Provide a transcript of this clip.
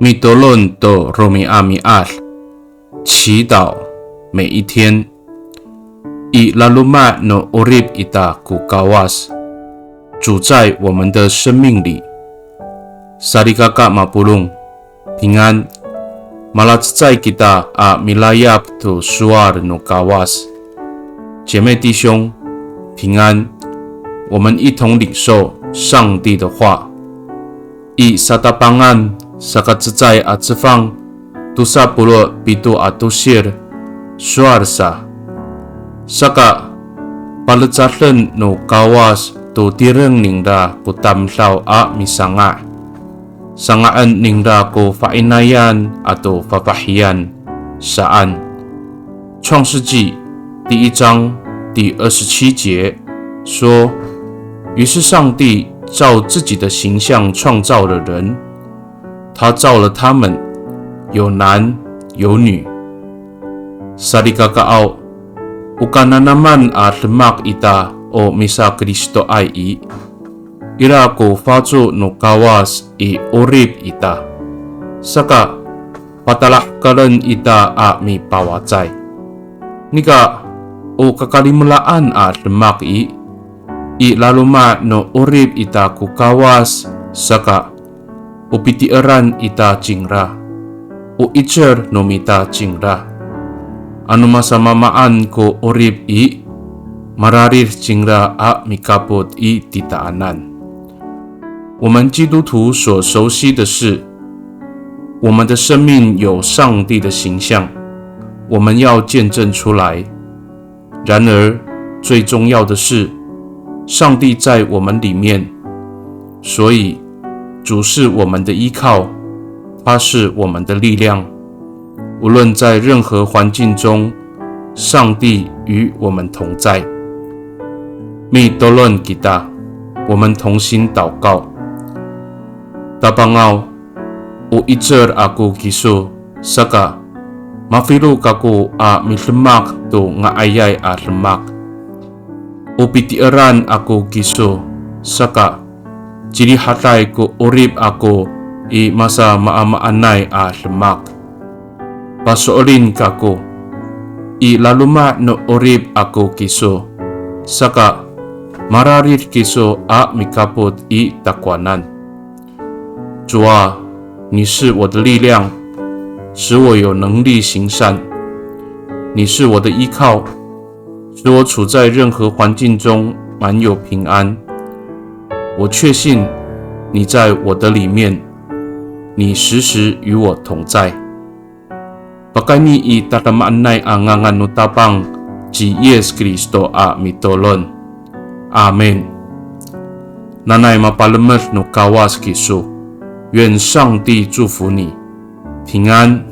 米多伦多罗米阿米阿，祈祷每一天。以拉鲁玛诺欧利伊达古高瓦斯，主在我们的生命里。萨利嘎嘎马布隆，平安。马拉兹在吉达阿米拉亚普图苏阿的诺高瓦斯，姐妹弟兄，平安。我们一同领受上帝的话。以萨达邦安。Saka cecai at sefang tusa pulo pitu atusir suarsa saka palecatlen no kawas tu tireng ningda ku tamsaw a misanga sangaan ningda ku fainayan atau fafahiyan saan 创世纪第1章第27节说，于是上帝照自己的形象创造了人，他造了他们，有男有女。Sa di kakao, ukana naman at lemak ita o misa Kristo ay ira ko fazo no kawas i orib ita. Saka patalakalan ita a mi pawacay. Nika o kakalimulaan at lemak i laluma no orib ita ko kawas saka upitiaran ita jingra, o icher no mita jingra. Ano masamamaan ko orib mararir jingra a mikapot titaanan. 我们基督徒所熟悉的是，我们的生命有上帝的形象，我们要见证出来。然而，最重要的是，上帝在我们里面，所以主是我们的依靠，他是我们的力量。无论在任何环境中，上帝与我们同在。Mi tolong kita， 我们同心祷告。Tapangau, o icer aku kisu, saka mafilu kaku a mislemak tu ngaayay a lemak. O pitiaran aku kisu, saka Jadi hatay ko urib ako masa maamaanay a lemak. Pasoolin kako laluma no urib ako kiso. Saka mararit kiso a mikapot takwanan. 主啊，你是我的力量，使我有能力行善。你是我的依靠，使我处在任何环境中满有平安。我确信你在我的里面，你时时与我同在。Pakani itatamanay angangan nutapang ji Yesus Kristo a mitolon. Amen. Nanay mapalemer no kawas kisu. 愿上帝祝福你，平安。